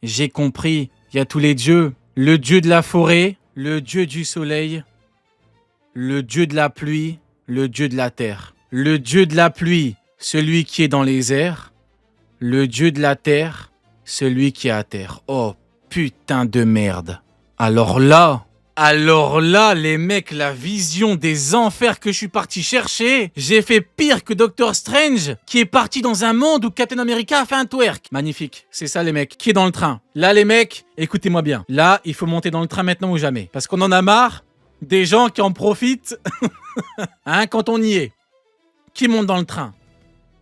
j'ai compris. Il y a tous les dieux. Le dieu de la forêt, le dieu du soleil, le dieu de la pluie, le dieu de la terre. Le dieu de la pluie, celui qui est dans les airs. Le dieu de la terre, celui qui est à terre. Oh, putain de merde. Alors là, les mecs, la vision des enfers que je suis parti chercher, j'ai fait pire que Doctor Strange, qui est parti dans un monde où Captain America a fait un twerk. Magnifique, c'est ça les mecs, qui est dans le train. Là les mecs, écoutez-moi bien. Là, il faut monter dans le train maintenant ou jamais. Parce qu'on en a marre des gens qui en profitent, hein, quand on y est. Qui monte dans le train.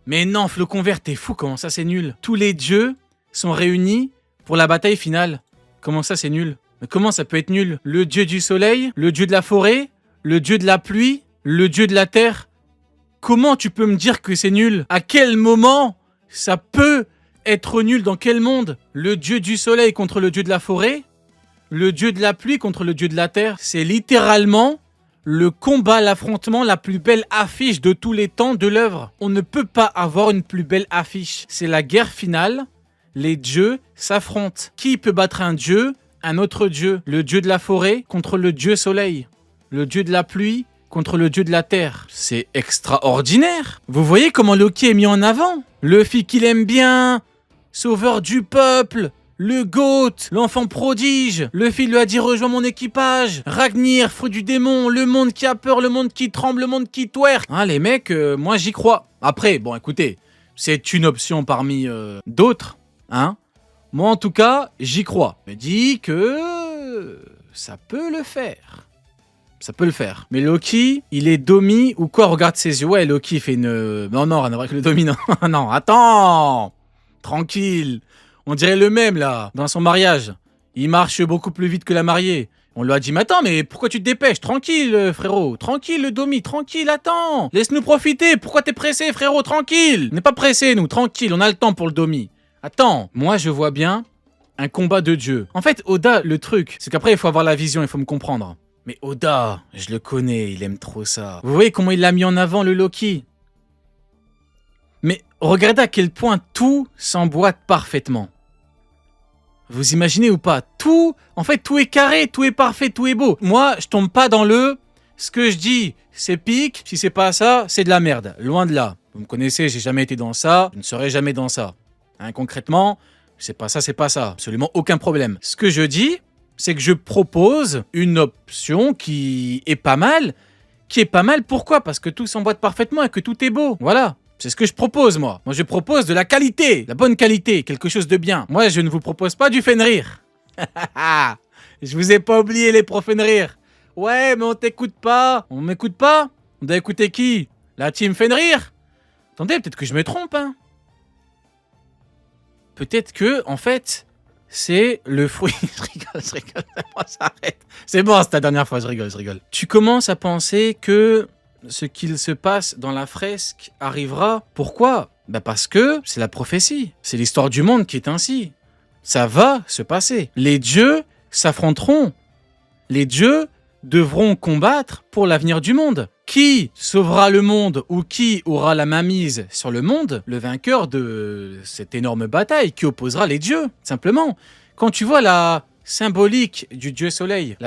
Mais non, Flocon Vert, t'es fou, comment ça c'est nul? Tous les dieux sont réunis pour la bataille finale. Comment ça c'est nul? Mais comment ça peut être nul? Le dieu du soleil, le dieu de la forêt, le dieu de la pluie, le dieu de la terre. Comment tu peux me dire que c'est nul? À quel moment ça peut être nul? Dans quel monde? Le dieu du soleil contre le dieu de la forêt, le dieu de la pluie contre le dieu de la terre. C'est littéralement le combat, l'affrontement, la plus belle affiche de tous les temps de l'œuvre. On ne peut pas avoir une plus belle affiche. C'est la guerre finale. Les dieux s'affrontent. Qui peut battre un dieu? Un autre dieu. Le dieu de la forêt contre le dieu soleil. Le dieu de la pluie contre le dieu de la terre. C'est extraordinaire. Vous voyez comment Loki est mis en avant? Luffy qu'il aime bien. Sauveur du peuple. Le GOAT, l'enfant prodige. Luffy lui a dit rejoins mon équipage. Ragnir, fruit du démon. Le monde qui a peur, le monde qui tremble, le monde qui twerk. Hein les mecs, moi j'y crois. Après, bon écoutez, c'est une option parmi d'autres. Hein? Moi, en tout cas, j'y crois. Je me dis que ça peut le faire. Ça peut le faire. Mais Loki, il est Domi ou quoi? Regarde ses yeux. Ouais, Loki fait une... Non, rien à voir avec le Domi, non. Non, attends. Tranquille. On dirait le même, là, dans son mariage. Il marche beaucoup plus vite que la mariée. On lui a dit, mais attends, mais pourquoi tu te dépêches? Tranquille, frérot. Tranquille, le Domi. Tranquille, attends. Laisse-nous profiter. Pourquoi t'es pressé, frérot? Tranquille. On n'est pas pressé, nous. Tranquille, on a le temps pour le Domi. Attends, moi je vois bien un combat de dieux. En fait, Oda, le truc, c'est qu'après il faut avoir la vision, il faut me comprendre. Mais Oda, je le connais, il aime trop ça. Vous voyez comment il l'a mis en avant, le Loki? Mais regardez à quel point tout s'emboîte parfaitement. Vous imaginez ou pas? Tout, en fait, tout est carré, tout est parfait, tout est beau. Moi, je tombe pas dans le... Ce que je dis, c'est pique. Si c'est pas ça, c'est de la merde. Loin de là. Vous me connaissez, j'ai jamais été dans ça. Je ne serai jamais dans ça. Hein, concrètement, c'est pas ça, c'est pas ça. Absolument aucun problème. Ce que je dis, c'est que je propose une option qui est pas mal. Qui est pas mal, pourquoi? Parce que tout s'emboîte parfaitement et que tout est beau. Voilà. C'est ce que je propose, moi. Moi, je propose de la qualité, la bonne qualité, quelque chose de bien. Moi, je ne vous propose pas du Fenrir. Je vous ai pas oublié les pros Fenrir. Ouais, mais on t'écoute pas. On m'écoute pas? On doit écouter qui? La team Fenrir? Attendez, peut-être que je me trompe, hein. Peut-être que, en fait, c'est le fruit... je rigole, moi, ça arrête. C'est bon, c'est la dernière fois, je rigole. Tu commences à penser que ce qu'il se passe dans la fresque arrivera. Pourquoi? Bah parce que c'est la prophétie. C'est l'histoire du monde qui est ainsi. Ça va se passer. Les dieux s'affronteront. Les dieux devront combattre pour l'avenir du monde. Qui sauvera le monde ou qui aura la mainmise sur le monde? Le vainqueur de cette énorme bataille qui opposera les dieux, simplement. Quand tu vois la symbolique du dieu soleil,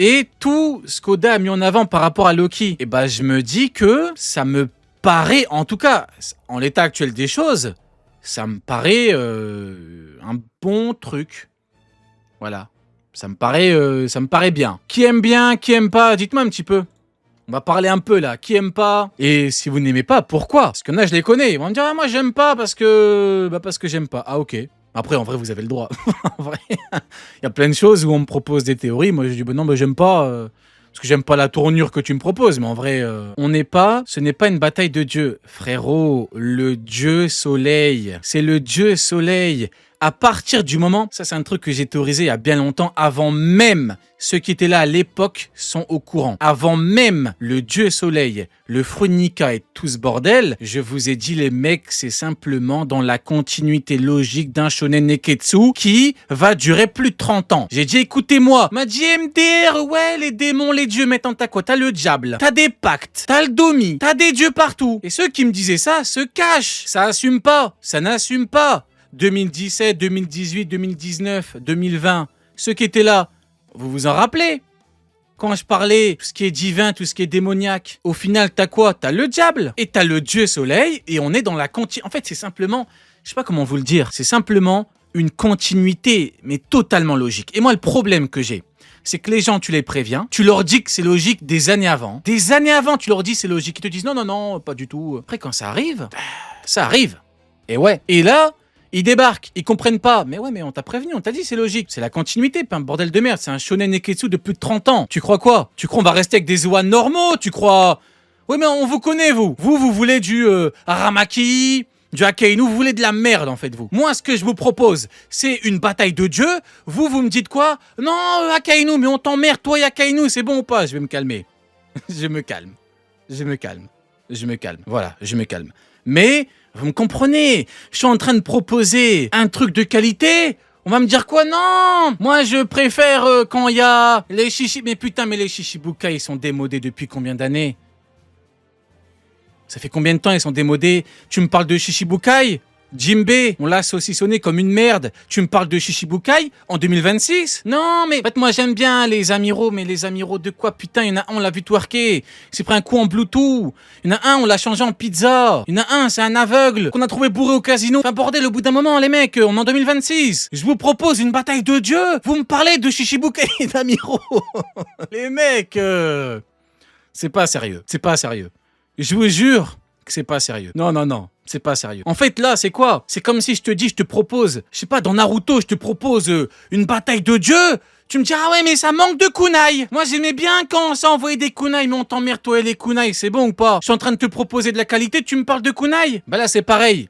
et tout ce qu'Oda a mis en avant par rapport à Loki, et ben je me dis que ça me paraît, en tout cas, en l'état actuel des choses, ça me paraît un bon truc. Voilà. Ça me paraît bien. Qui aime bien, qui aime pas, dites-moi un petit peu. On va parler un peu là, qui aime pas? Et si vous n'aimez pas, pourquoi? Parce qu'il y en a, je les connais. Ils vont me dire, ah, moi j'aime pas parce que j'aime pas. Ah ok. Après, en vrai, vous avez le droit. En vrai, il y a plein de choses où on me propose des théories. Moi, je dis, non, j'aime pas. Parce que j'aime pas la tournure que tu me proposes. Mais en vrai, ce n'est pas une bataille de dieux. Frérot, le dieu soleil. C'est le dieu soleil. À partir du moment, ça c'est un truc que j'ai théorisé il y a bien longtemps, avant même ceux qui étaient là à l'époque sont au courant. Avant même le dieu soleil, le fruit de Nika et tout ce bordel, je vous ai dit les mecs, c'est simplement dans la continuité logique d'un shonen neketsu qui va durer plus de 30 ans. J'ai dit écoutez-moi, m'a dit MDR, ouais les démons, les dieux mettent en ta quoi? T'as le diable, t'as des pactes, t'as le domi, t'as des dieux partout. Et ceux qui me disaient ça se cachent, ça assume pas, ça n'assume pas. 2017, 2018, 2019, 2020, ceux qui étaient là, vous vous en rappelez? Quand je parlais tout ce qui est divin, tout ce qui est démoniaque, au final, t'as quoi? T'as le diable et t'as le Dieu soleil et on est dans la continuité. En fait, c'est simplement, je sais pas comment vous le dire, c'est simplement une continuité, mais totalement logique. Et moi, le problème que j'ai, c'est que les gens, tu les préviens, tu leur dis que c'est logique des années avant. Des années avant, tu leur dis c'est logique. Ils te disent non, non, non, pas du tout. Après, quand ça arrive, ça arrive. Et ouais. Et là, ils débarquent, ils comprennent pas. Mais ouais, mais on t'a prévenu, on t'a dit c'est logique. C'est la continuité, pas un bordel de merde. C'est un shonen neketsu de plus de 30 ans. Tu crois quoi? Tu crois on va rester avec des Zoan normaux? Tu crois... Oui, mais on vous connaît, vous. Vous voulez du Aramaki, du Akainu, vous voulez de la merde, en fait, vous. Moi, ce que je vous propose, c'est une bataille de dieux. Vous me dites quoi? Non, Akainu, mais on t'emmerde, toi et Akainu, c'est bon ou pas? Je vais me calmer. Je me calme. Je me calme. Je me calme. Voilà, je me calme. Mais... vous me comprenez? Je suis en train de proposer un truc de qualité. On va me dire quoi? Non! Moi, je préfère quand il y a les chichi... Mais putain, mais les Shishibukai, ils sont démodés depuis combien d'années? Ça fait combien de temps ils sont démodés? Tu me parles de Shishibukai? Jimbe, on l'a saucissonné comme une merde. Tu me parles de Shishibukai en 2026? Non, mais en fait, moi j'aime bien les Amiro, mais les Amiro de quoi? Putain, il y en a un, on l'a vu twerker. Il s'est pris un coup en Bluetooth. Il y en a un, on l'a changé en pizza. Il y en a un, c'est un aveugle qu'on a trouvé bourré au casino. Enfin, bordel, au bout d'un moment, les mecs, on est en 2026. Je vous propose une bataille de dieux. Vous me parlez de Shishibukai et d'Amiro. Les mecs, c'est pas sérieux. C'est pas sérieux. Je vous jure que c'est pas sérieux. Non, non, non. C'est pas sérieux. En fait, là, c'est quoi? C'est comme si je te dis, je te propose, je sais pas, dans Naruto, je te propose une bataille de dieux. Tu me dis, ah ouais, mais ça manque de kunai. Moi, j'aimais bien quand ça envoyait des kunai, mais on t'emmerde, toi et les kunai, c'est bon ou pas? Je suis en train de te proposer de la qualité, tu me parles de kunai? Bah là, c'est pareil.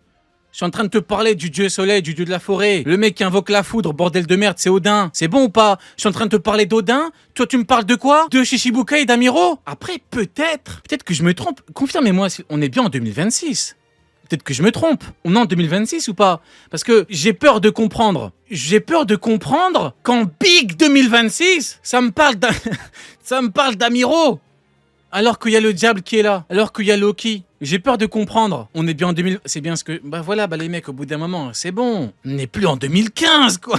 Je suis en train de te parler du dieu soleil, du dieu de la forêt. Le mec qui invoque la foudre, bordel de merde, c'est Odin. C'est bon ou pas? Je suis en train de te parler d'Odin. Toi, tu me parles de quoi? De Shishibukai et d'Amiro? Après, peut-être que je me trompe. Confirmez-moi, on est bien en 2026. Peut-être que je me trompe. On est en 2026 ou pas? Parce que j'ai peur de comprendre. J'ai peur de comprendre qu'en Big 2026, ça me parle d'Amiro. Alors qu'il y a le diable qui est là. Alors qu'il y a Loki. J'ai peur de comprendre. On est bien en 2000... C'est bien ce que... Bah voilà, bah les mecs, au bout d'un moment, c'est bon. On n'est plus en 2015, quoi.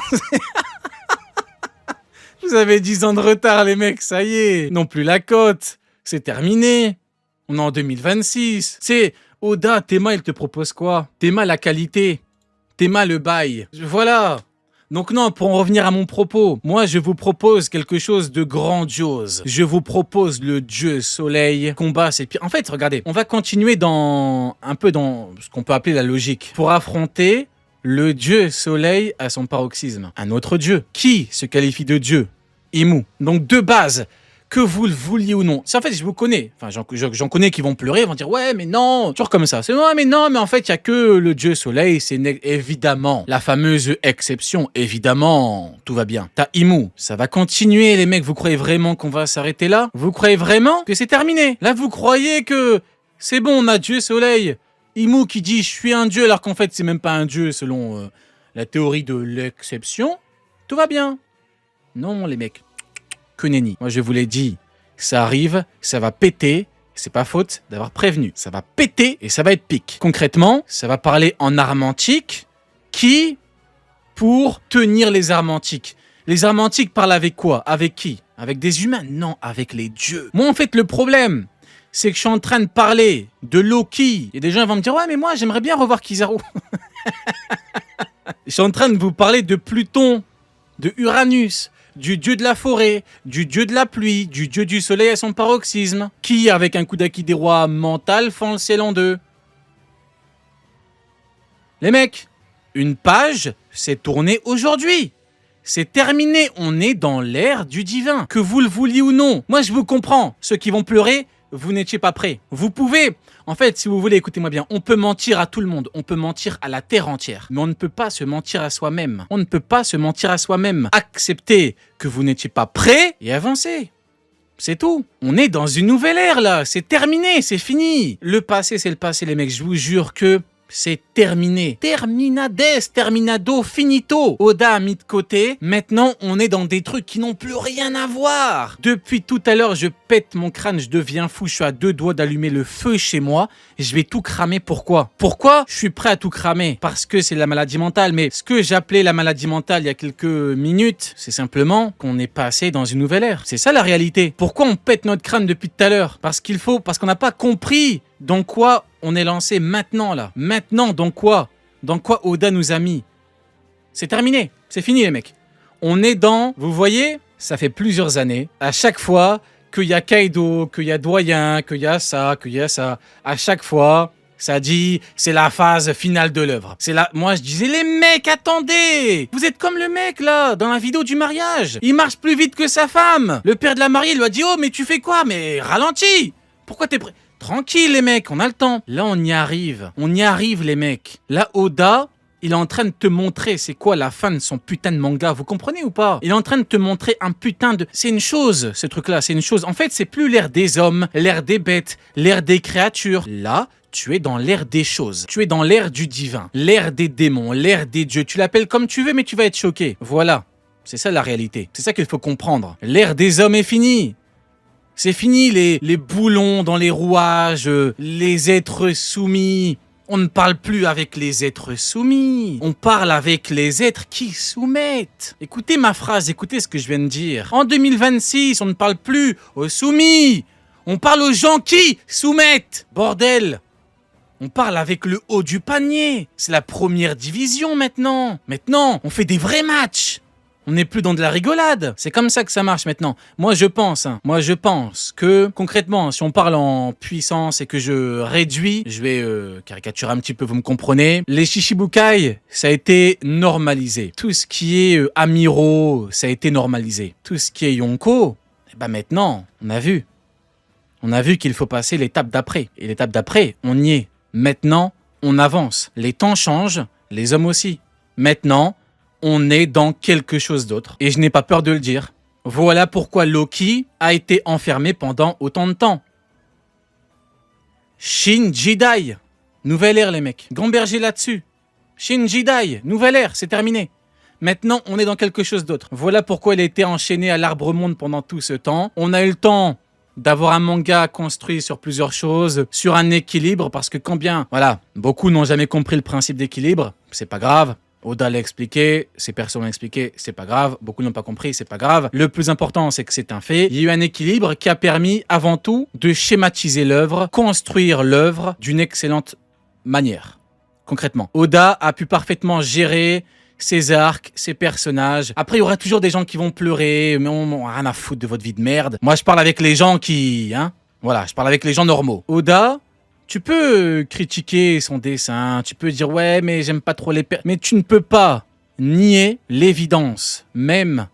Vous avez 10 ans de retard, les mecs, ça y est. Non plus la cote. C'est terminé. On est en 2026. C'est... Oda, Théma, il te propose quoi? Théma, la qualité. Théma, le bail. Voilà. Donc non, pour en revenir à mon propos, moi je vous propose quelque chose de grandiose. Je vous propose le dieu soleil, combat ses pires. En fait, regardez, on va continuer un peu dans ce qu'on peut appeler la logique. Pour affronter le dieu soleil à son paroxysme. Un autre dieu. Qui se qualifie de dieu? Imu. Donc de base, que vous le vouliez ou non. C'est en fait, je vous connais. Enfin, j'en connais qui vont pleurer, vont dire ouais, mais non, toujours comme ça. C'est ouais, mais non, mais en fait, il y a que le dieu soleil. C'est évidemment la fameuse exception. Évidemment, tout va bien. T'as Imu, ça va continuer, les mecs. Vous croyez vraiment qu'on va s'arrêter là? Vous croyez vraiment que c'est terminé? Là, vous croyez que c'est bon, on a dieu soleil. Imu qui dit je suis un dieu alors qu'en fait, c'est même pas un dieu selon la théorie de l'exception. Tout va bien. Non, les mecs. Que nenni. Moi, je vous l'ai dit, ça arrive, ça va péter. C'est pas faute d'avoir prévenu. Ça va péter et ça va être pique. Concrètement, ça va parler en armes antiques. Qui pour tenir les armes antiques? Les armes antiques parlent avec quoi? Avec qui? Avec des humains? Non, avec les dieux. Moi, en fait, le problème, c'est que je suis en train de parler de Loki. Et des gens vont me dire, ouais, mais moi, j'aimerais bien revoir Kizaru. Je suis en train de vous parler de Pluton, de Uranus, du dieu de la forêt, du dieu de la pluie, du dieu du soleil à son paroxysme, qui, avec un coup d'acquis des rois mental, fend le ciel en deux. Les mecs, une page s'est tournée aujourd'hui. C'est terminé, on est dans l'ère du divin. Que vous le vouliez ou non, moi je vous comprends. Ceux qui vont pleurer, vous n'étiez pas prêts. Vous pouvez, en fait, si vous voulez, écoutez-moi bien, on peut mentir à tout le monde, on peut mentir à la terre entière, mais on ne peut pas se mentir à soi-même. On ne peut pas se mentir à soi-même. Acceptez que vous n'étiez pas prêts et avancez. C'est tout. On est dans une nouvelle ère là, c'est terminé, c'est fini. Le passé, c'est le passé, les mecs. Je vous jure que c'est terminé. Terminades, terminado, finito. Oda a mis de côté. Maintenant, on est dans des trucs qui n'ont plus rien à voir. Depuis tout à l'heure, je pète mon crâne, je deviens fou. Je suis à 2 doigts d'allumer le feu chez moi. Je vais tout cramer. Pourquoi? Pourquoi je suis prêt à tout cramer? Parce que c'est la maladie mentale. Mais ce que j'appelais la maladie mentale il y a quelques minutes, c'est simplement qu'on est passé dans une nouvelle ère. C'est ça la réalité. Pourquoi on pète notre crâne depuis tout à l'heure? Parce qu'on n'a pas compris dans quoi on est lancé maintenant là. Maintenant, dans quoi Oda nous a mis? C'est terminé. C'est fini les mecs. On est dans... Vous voyez, ça fait plusieurs années. À chaque fois qu'il y a Kaido, qu'il y a Doyen, qu'il y a ça, à chaque fois... Ça dit, c'est la phase finale de l'œuvre. Moi, je disais, les mecs, attendez! Vous êtes comme le mec, là, dans la vidéo du mariage. Il marche plus vite que sa femme. Le père de la mariée lui a dit, oh, mais tu fais quoi? Mais ralentis! Pourquoi t'es prêt? Tranquille, les mecs, on a le temps. Là, on y arrive. On y arrive, les mecs. Là, Oda, il est en train de te montrer c'est quoi la fin de son putain de manga. Vous comprenez ou pas? Il est en train de te montrer un putain de... C'est une chose, ce truc-là, c'est une chose. En fait, c'est plus l'ère des hommes, l'ère des bêtes, l'ère des créatures. Là... Tu es dans l'ère des choses. Tu es dans l'ère du divin, l'ère des démons, l'ère des dieux. Tu l'appelles comme tu veux, mais tu vas être choqué. Voilà. C'est ça la réalité. C'est ça qu'il faut comprendre. L'ère des hommes est finie. C'est fini les boulons dans les rouages, les êtres soumis. On ne parle plus avec les êtres soumis. On parle avec les êtres qui soumettent. Écoutez ma phrase, écoutez ce que je viens de dire. En 2026, on ne parle plus aux soumis. On parle aux gens qui soumettent. Bordel. On parle avec le haut du panier. C'est la première division maintenant. Maintenant, on fait des vrais matchs. On n'est plus dans de la rigolade. C'est comme ça que ça marche maintenant. Moi, je pense que, concrètement, si on parle en puissance et que je réduis, je vais caricaturer un petit peu, vous me comprenez. Les Shichibukai, ça a été normalisé. Tout ce qui est Amiro, ça a été normalisé. Tout ce qui est Yonko, maintenant, on a vu. On a vu qu'il faut passer l'étape d'après. Et l'étape d'après, on y est. Maintenant, on avance. Les temps changent, les hommes aussi. Maintenant, on est dans quelque chose d'autre. Et je n'ai pas peur de le dire. Voilà pourquoi Loki a été enfermé pendant autant de temps. Shin Jidai. Nouvelle ère, les mecs. Grand berger là-dessus. Shin Jidai. Nouvelle ère, c'est terminé. Maintenant, on est dans quelque chose d'autre. Voilà pourquoi il a été enchaîné à l'Arbre-Monde pendant tout ce temps. On a eu le temps d'avoir un manga construit sur plusieurs choses, sur un équilibre, parce que beaucoup n'ont jamais compris le principe d'équilibre, c'est pas grave. Oda l'a expliqué, ces personnes l'ont expliqué, c'est pas grave. Beaucoup n'ont pas compris, c'est pas grave. Le plus important, c'est que c'est un fait. Il y a eu un équilibre qui a permis, avant tout, de schématiser l'œuvre, construire l'œuvre d'une excellente manière. Concrètement, Oda a pu parfaitement gérer ses arcs, ses personnages. Après, il y aura toujours des gens qui vont pleurer, mais on n'a rien à foutre de votre vie de merde. Moi, je parle avec les gens qui... je parle avec les gens normaux. Oda, tu peux critiquer son dessin, tu peux dire « Ouais, mais j'aime pas trop les... » Mais tu ne peux pas nier l'évidence, même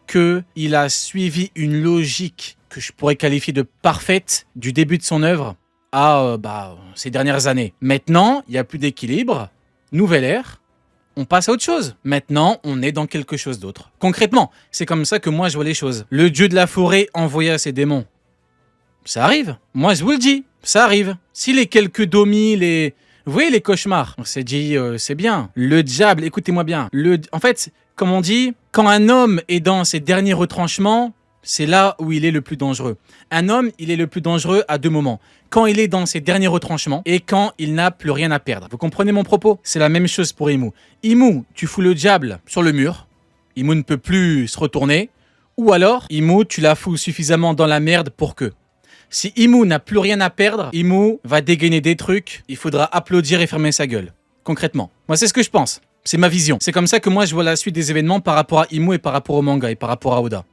qu'il a suivi une logique que je pourrais qualifier de parfaite du début de son œuvre à ces dernières années. Maintenant, il n'y a plus d'équilibre, nouvelle ère, on passe à autre chose. Maintenant, on est dans quelque chose d'autre. Concrètement, c'est comme ça que moi je vois les choses. Le dieu de la forêt envoya ses démons. Ça arrive. Moi, je vous le dis. Ça arrive. Si les quelques domis, vous voyez les cauchemars, on s'est dit, c'est bien. Le diable, écoutez-moi bien. En fait, comme on dit, quand un homme est dans ses derniers retranchements, c'est là où il est le plus dangereux. Un homme, il est le plus dangereux à 2 moments. Quand il est dans ses derniers retranchements et quand il n'a plus rien à perdre. Vous comprenez mon propos? C'est la même chose pour Imu. Imu, tu fous le diable sur le mur. Imu ne peut plus se retourner. Ou alors, Imu, tu la fous suffisamment dans la merde pour que... Si Imu n'a plus rien à perdre, Imu va dégainer des trucs. Il faudra applaudir et fermer sa gueule. Concrètement. Moi, c'est ce que je pense. C'est ma vision. C'est comme ça que moi, je vois la suite des événements par rapport à Imu et par rapport au manga et par rapport à Oda.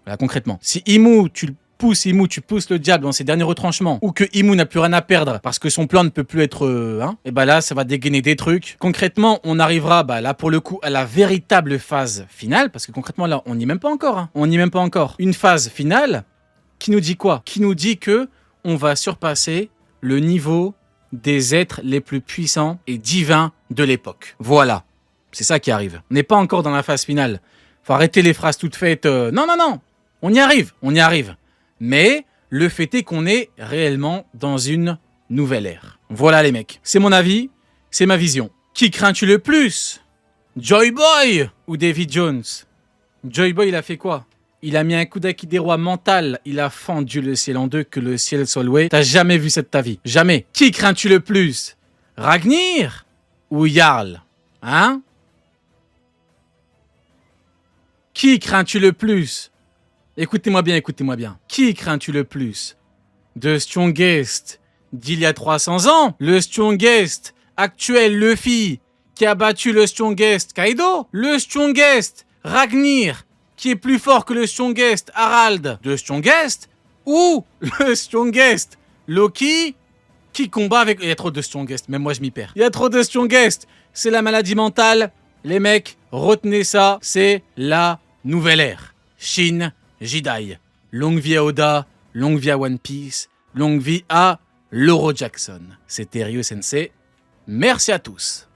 Voilà, concrètement. Si Imu, tu pousses le diable dans ses derniers retranchements, ou que Imu n'a plus rien à perdre parce que son plan ne peut plus être... et là, ça va dégainer des trucs. Concrètement, on arrivera, là, pour le coup, à la véritable phase finale, parce que concrètement, là, on n'y est même pas encore. On n'y est même pas encore. Une phase finale qui nous dit quoi? Qui nous dit que on va surpasser le niveau des êtres les plus puissants et divins de l'époque. Voilà. C'est ça qui arrive. On n'est pas encore dans la phase finale. Faut arrêter les phrases toutes faites. Non. On y arrive. Mais le fait est qu'on est réellement dans une nouvelle ère. Voilà les mecs. C'est mon avis. C'est ma vision. Qui crains-tu le plus? Joy Boy ou David Jones? Joy Boy, il a fait quoi? Il a mis un coup d'acquis-des-rois mental. Il a fendu le ciel en deux, que le ciel soit loué. T'as jamais vu ça de ta vie. Jamais. Qui crains-tu le plus? Ragnir ou Jarl? Hein? Qui crains-tu le plus? Écoutez-moi bien, écoutez-moi bien. Qui crains-tu le plus? The Strongest d'il y a 300 ans? Le Strongest actuel Luffy qui a battu le Strongest Kaido? Le Strongest Ragnir qui est plus fort que le Strongest Harald de Strongest? Ou le Strongest Loki qui combat avec... Il y a trop de Strongest, même moi je m'y perds. Il y a trop de Strongest. C'est la maladie mentale. Les mecs, retenez ça, c'est la nouvelle ère. Shin Jidai. Longue vie à Oda, longue vie à One Piece, longue vie à Loro Jackson. C'était Ryo Sensei. Merci à tous.